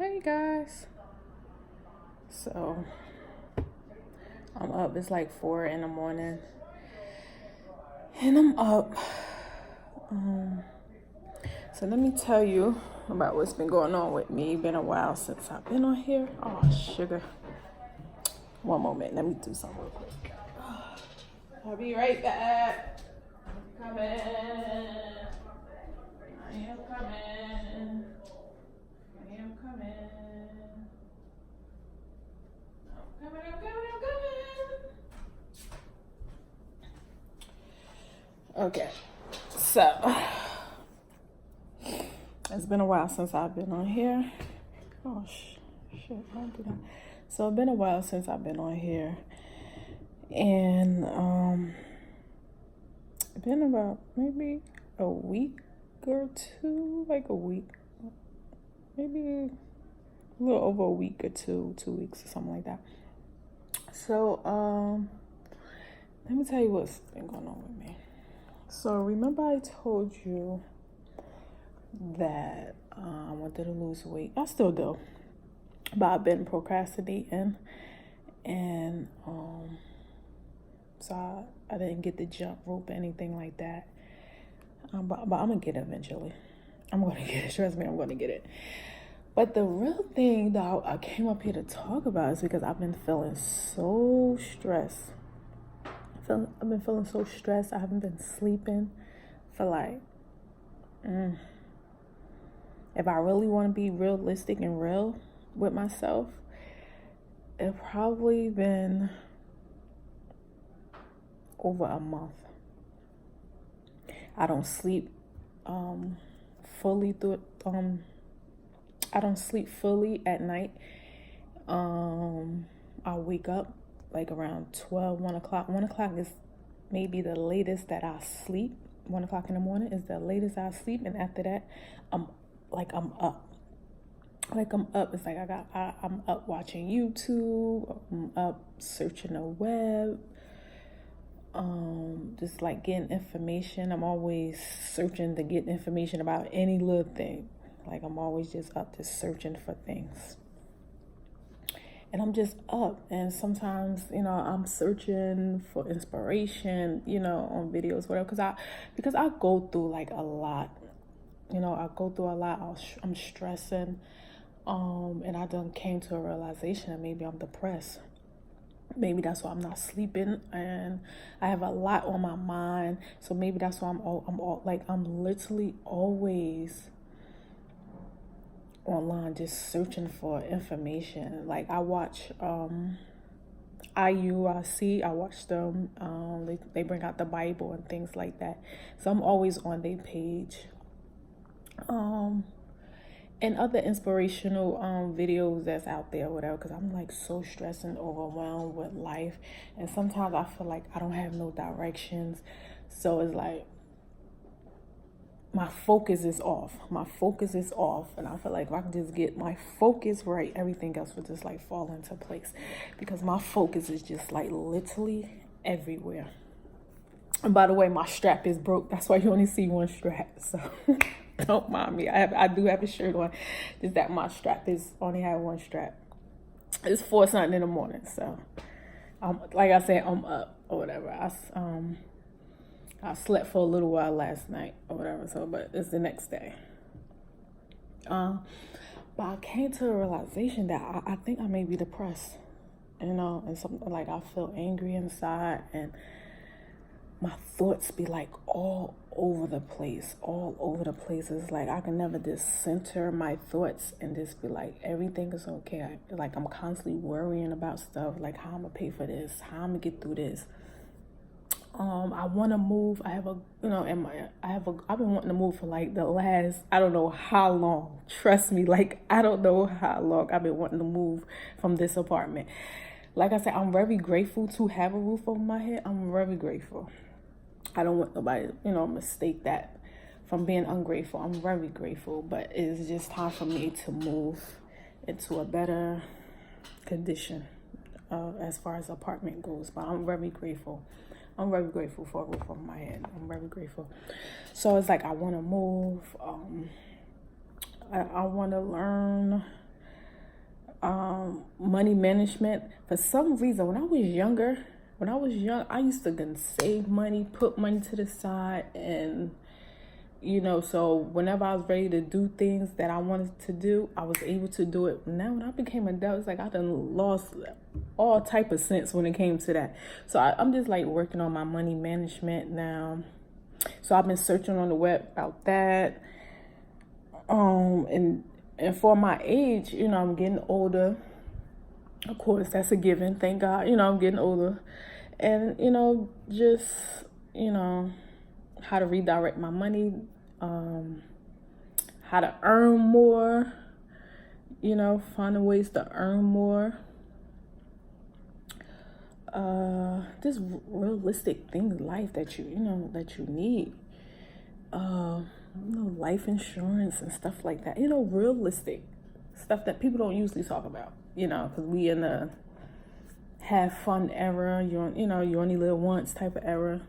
Hey guys. So I'm up. It's like 4 in the morning, and I'm up. So let me tell you about what's been going on with me. Been a while since I've been on here. Oh, sugar. One moment. Let me do something real quick. I'll be right back. I'm coming. I am coming. I am coming. I'm coming. Okay, so it's been a while since I've been on here. Oh shit, don't do that. So it's been a while since I've been on here, and it's been about maybe a week or two, like a week, maybe a little over a week or 2 weeks or something like that. So let me tell you what's been going on with me. So remember I told you that I wanted to lose weight. I still do, but I've been procrastinating, and so I didn't get the jump rope or anything like that. But I'm gonna get it eventually. I'm gonna get it. Trust me, I'm gonna get it. But the real thing that I came up here to talk about is because I've been feeling so stressed. I've been feeling so stressed. I haven't been sleeping for like, if I really want to be realistic and real with myself, it's probably been over a month. I don't sleep fully through I don't sleep fully at night. I wake up like around 12, 1 o'clock. 1 o'clock is maybe the latest that I sleep. 1 o'clock in the morning is the latest I sleep, and after that, I'm up. It's like I'm up watching YouTube. I'm up searching the web. Just like getting information. I'm always searching to get information about any little thing. Like I'm always just up just searching for things. And I'm just up, and sometimes, I'm searching for inspiration, on videos, whatever, because I go through like a lot, I go through a lot. I'm stressing, and I done came to a realization that maybe I'm depressed. Maybe that's why I'm not sleeping, and I have a lot on my mind. So maybe that's why I'm literally always online just searching for information. Like I watch IUIC. I watch them. They bring out the Bible and things like that. So I'm always on their page. And other inspirational videos that's out there, whatever, because I'm like so stressed and overwhelmed with life, and sometimes I feel like I don't have no directions. So it's like my focus is off. And I feel like if I can just get my focus right, everything else would just like fall into place, because my focus is just like literally everywhere. And by the way, my strap is broke. That's why you only see one strap. So don't mind me. I do have a shirt on. Just that my strap is only have one strap. It's 4 something in the morning. So like I said, I'm up or whatever. I slept for a little while last night or whatever, but it's the next day. But I came to a realization that I think I may be depressed, and something like I feel angry inside, and my thoughts be like all over the place. It's like I can never just center my thoughts and just be like, everything is okay. Like I'm constantly worrying about stuff, like how I'm gonna pay for this, how I'm gonna get through this. I want to move. I've been wanting to move for like the last, I don't know how long. Trust me, like I don't know how long I've been wanting to move from this apartment. Like I said, I'm very grateful to have a roof over my head. I'm very grateful. I don't want nobody, mistake that from being ungrateful. I'm very grateful, but it's just time for me to move into a better condition as far as apartment goes. But I'm very grateful. I'm very grateful for a roof over my head. I'm very grateful. So it's like I want to move. I want to learn money management. For some reason, when I was young, I used to save money, put money to the side, and so whenever I was ready to do things that I wanted to do, I was able to do it. Now when I became an adult, it's like I done lost all type of sense when it came to that. So I'm just like working on my money management now. So I've been searching on the web about that. And for my age, I'm getting older. Of course, that's a given. Thank God, I'm getting older. And, just, how to redirect my money, how to earn more, finding ways to earn more. Just realistic things in life that you need. Life insurance and stuff like that. Realistic stuff that people don't usually talk about. Because we in a have fun era. You only live once type of era.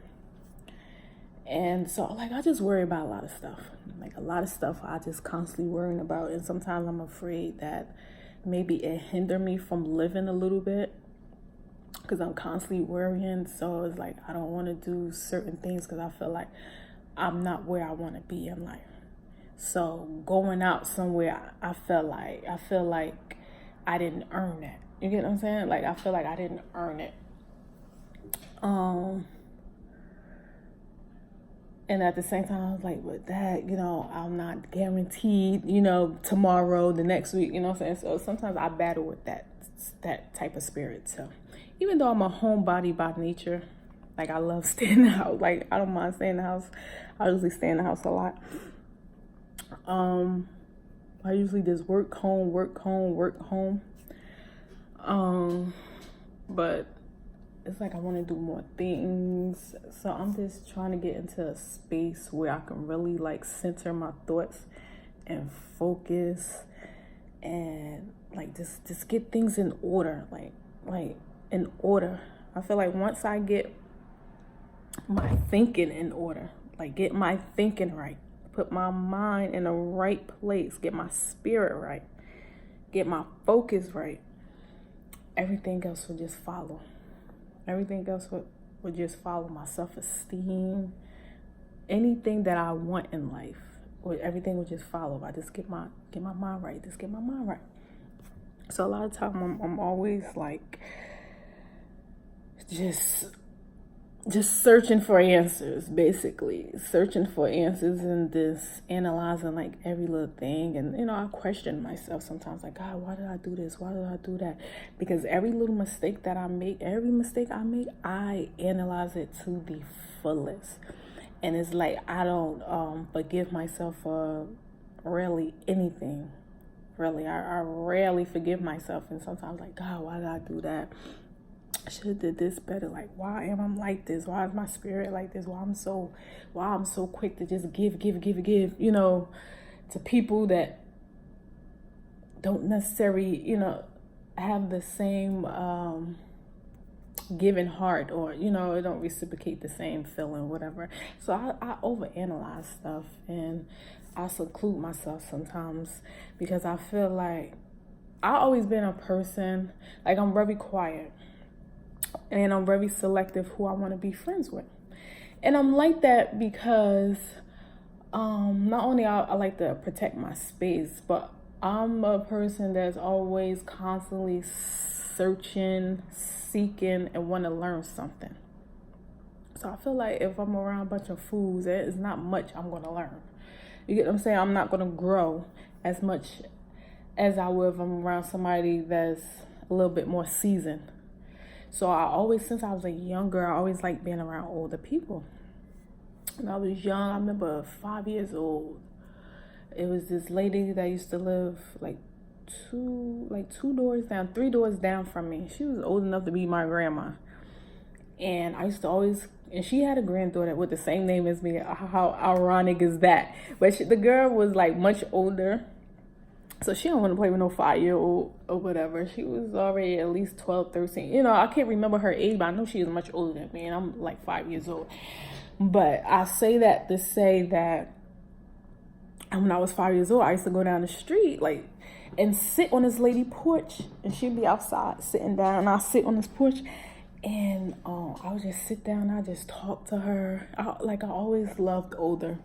And so, I just worry about a lot of stuff. Like, a lot of stuff I just constantly worrying about. And sometimes I'm afraid that maybe it hinder me from living a little bit. Because I'm constantly worrying. So, it's like I don't want to do certain things because I feel like I'm not where I want to be in life. So, going out somewhere, I feel like I didn't earn that. You get what I'm saying? Like, I feel like I didn't earn it. And at the same time, I was like, with that, I'm not guaranteed, tomorrow, the next week, what I'm saying? So sometimes I battle with that type of spirit. So even though I'm a homebody by nature, like, I love staying in the house. Like, I don't mind staying in the house. I usually stay in the house a lot. I usually just work home. But it's like I want to do more things. So I'm just trying to get into a space where I can really like center my thoughts and focus and like just get things in order. Like in order. I feel like once I get my thinking in order, like get my thinking right, put my mind in the right place, get my spirit right, get my focus right, everything else will just follow. Everything else would just follow. My self-esteem, anything that I want in life, everything would just follow. I just get my mind right. Just get my mind right. So a lot of time I'm always like just searching for answers, basically searching for answers and just analyzing like every little thing. And I question myself sometimes, like, God, why did I do this? Why did I do that? Because every little mistake that I make, I analyze it to the fullest. And it's like I don't forgive myself for really anything. Really, I rarely forgive myself. And sometimes, like, God, why did I do that? I should have did this better. Like, why am I like this? Why is my spirit like this? Why I'm so quick to just give, to people that don't necessarily, have the same giving heart, or, it don't reciprocate the same feeling, whatever. So I overanalyze stuff, and I seclude myself sometimes because I feel like I've always been a person, like, I'm very quiet. And I'm very selective who I want to be friends with. And I'm like that because not only I like to protect my space, but I'm a person that's always constantly searching, seeking, and want to learn something. So I feel like if I'm around a bunch of fools, there's not much I'm going to learn. You get what I'm saying? I'm not going to grow as much as I would if I'm around somebody that's a little bit more seasoned. So I always, since I was younger, I always liked being around older people. When I was young, I remember 5 years old. It was this lady that used to live three doors down from me. She was old enough to be my grandma. And I used to always, and she had a granddaughter with the same name as me. How ironic is that? But the girl was like much older. So she don't want to play with no 5-year-old or whatever. She was already at least 12, 13. I can't remember her age, but I know she was much older than me. And I'm like 5 years old. But I say that to say that And when I was 5 years old, I used to go down the street, like, and sit on this lady porch, and she'd be outside sitting down, and I'd sit on this porch, and I would just sit down, and I just talk to her. I always loved older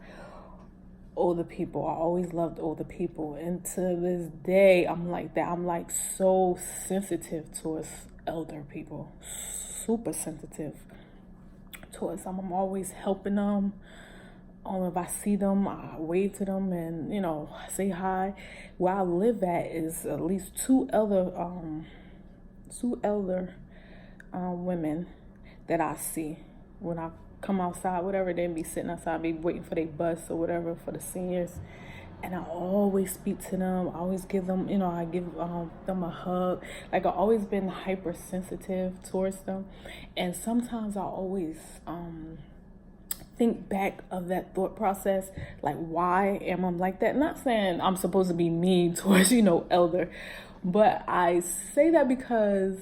people. I always loved older people, and to this day, I'm like that. I'm like so sensitive towards elder people, super sensitive towards them. I'm always helping them. If I see them, I wave to them and, say hi. Where I live at is at least two elder women that I see when I come outside, whatever. They be sitting outside, be waiting for their bus or whatever for the seniors. And I always speak to them. I always give them, I give them a hug. Like, I've always been hypersensitive towards them. And sometimes I always think back of that thought process, like, why am I like that? Not saying I'm supposed to be mean towards, elder, but I say that because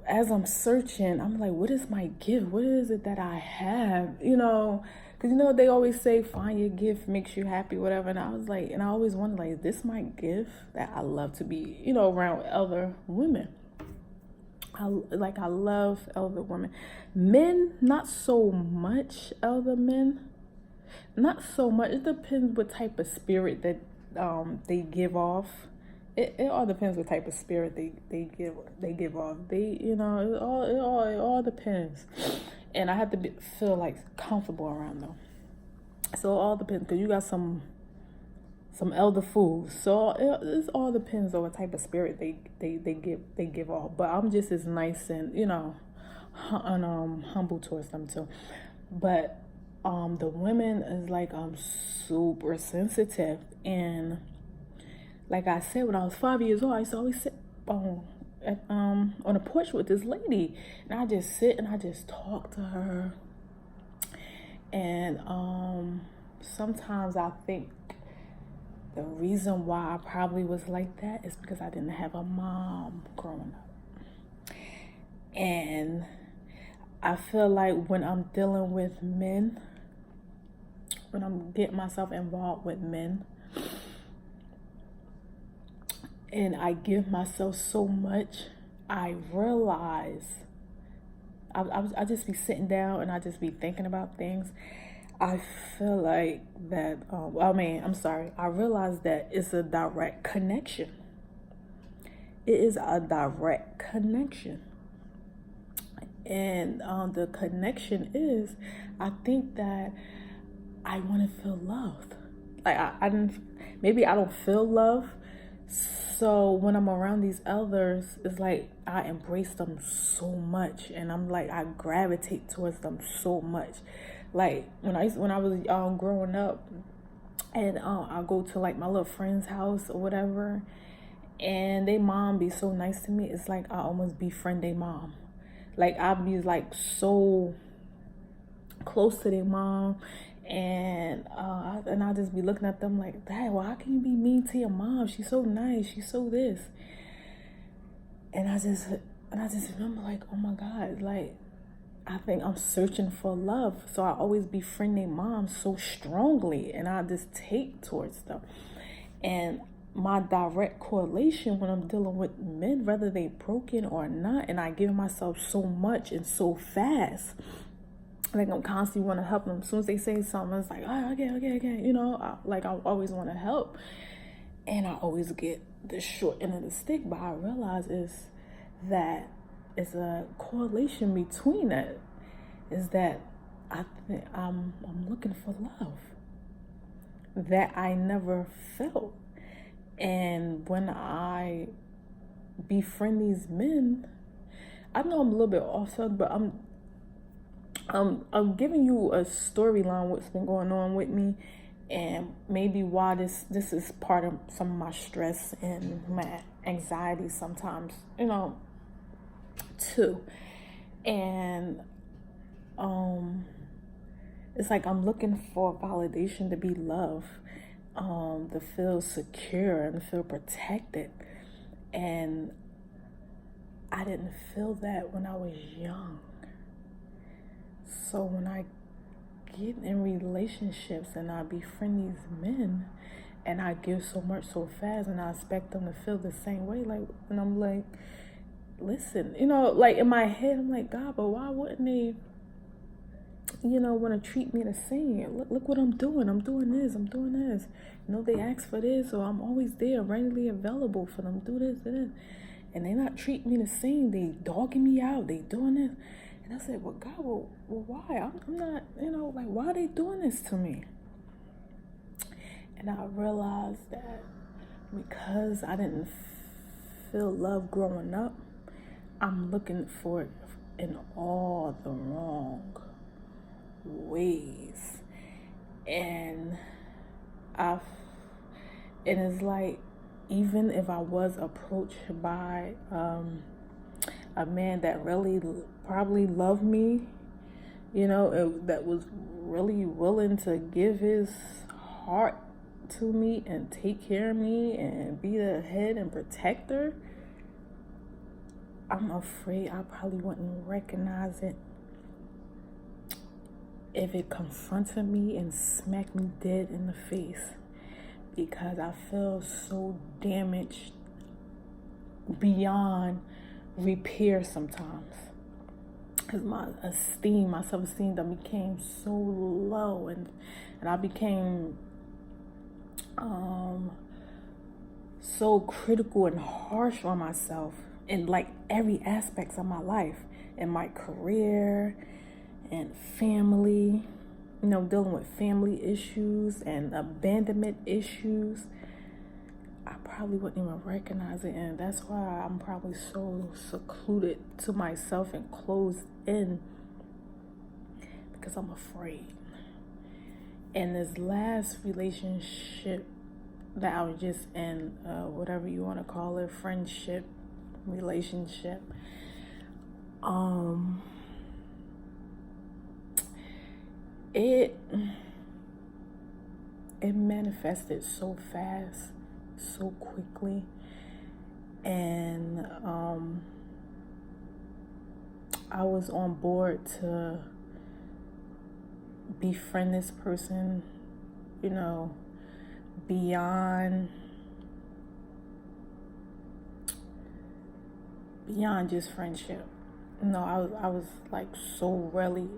as I'm searching, I'm like, what is my gift? What is it that I have? Because they always say find your gift makes you happy, whatever. And I was like, and I always wondered, like, is this my gift that I love to be, around elder women? I love elder women. Men, not so much. Elder men, not so much. It depends what type of spirit that they give off. It all depends what type of spirit they give off. It all depends. And I have to feel like comfortable around them. So it all depends, because you got some elder fools. So it all depends on what type of spirit they give off. But I'm just as nice and humble towards them too. But the women is like, I'm super sensitive. And like I said, when I was 5 years old, I used to always sit on a porch with this lady, and I just sit and I just talk to her. And sometimes I think the reason why I probably was like that is because I didn't have a mom growing up. And I feel like when I'm dealing with men, when I'm getting myself involved with men, and I give myself so much, I realize I just be sitting down and I just be thinking about things. I feel like that, I realize that it's a direct connection. It is a direct connection. And the connection is, I think that I want to feel loved. Like, I don't feel love. So when I'm around these elders, it's like I embrace them so much, and I'm like, I gravitate towards them so much. Like when I was growing up, and I go to like my little friend's house or whatever, and they mom be so nice to me. It's like I almost befriend their mom. Like, I be like so close to their mom. And I just be looking at them like, Dad, well, how can you be mean to your mom? She's so nice. She's so this. And I just remember, like, oh my God, like, I think I'm searching for love. So I always befriend their mom so strongly, and I just take towards them. And my direct correlation when I'm dealing with men, whether they broken or not, and I give myself so much and so fast. Like, I'm constantly want to help them. As soon as they say something, it's like, oh, okay. I always want to help. And I always get the short end of the stick. But I realize is that it's a correlation between that. Is that I think I'm looking for love that I never felt. And when I befriend these men, I know I'm a little bit off subject, but I'm giving you a storyline what's been going on with me, and maybe why this is part of some of my stress and my anxiety sometimes, too. And it's like I'm looking for validation, to be loved, to feel secure and feel protected. And I didn't feel that when I was young. So when I get in relationships and I befriend these men and I give so much so fast and I expect them to feel the same way. Like, and I'm like, listen, like in my head, I'm like, God, but why wouldn't they, want to treat me the same? Look what I'm doing. I'm doing this. They ask for this, so I'm always there, readily available for them. Do this, do this. And they not treating me the same. They dogging me out. They doing this. And I said, well, God, well why? I'm not, like, why are they doing this to me? And I realized that because I didn't feel love growing up, I'm looking for it in all the wrong ways. And it's like, even if I was approached by a man that really probably loved me, that was really willing to give his heart to me and take care of me and be the head and protector, I'm afraid I probably wouldn't recognize it if it confronted me and smacked me dead in the face, because I feel so damaged beyond repair sometimes. Because my self-esteem that became so low, and I became so critical and harsh on myself in like every aspect of my life, in my career and family, dealing with family issues and abandonment issues. I probably wouldn't even recognize it, and that's why I'm probably so secluded to myself and closed in, because I'm afraid. And this last relationship that I was just in, whatever you want to call it, friendship, relationship, it manifested so fast, so quickly, and I was on board to befriend this person, beyond just friendship. I was like so ready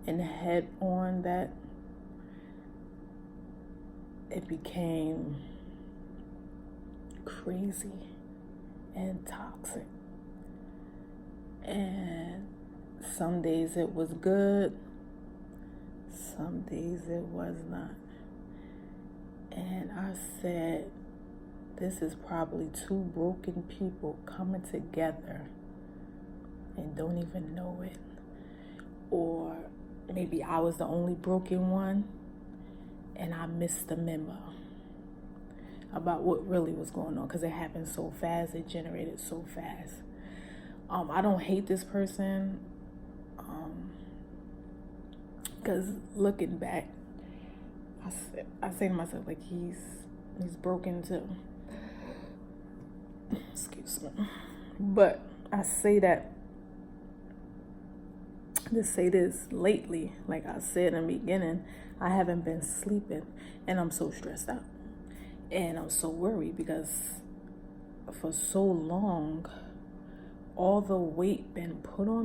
and head on that it became crazy and toxic. And some days it was good, some days it was not. And I said, this is probably two broken people coming together and don't even know it. Or maybe I was the only broken one and I missed the memo about what really was going on, because it happened so fast, it generated so fast. I don't hate this person, because looking back, I say to myself, like, he's broken too. Excuse me. But I say that to say this, lately, like I said in the beginning, I haven't been sleeping and I'm so stressed out and I'm so worried, because for so long all the weight been put on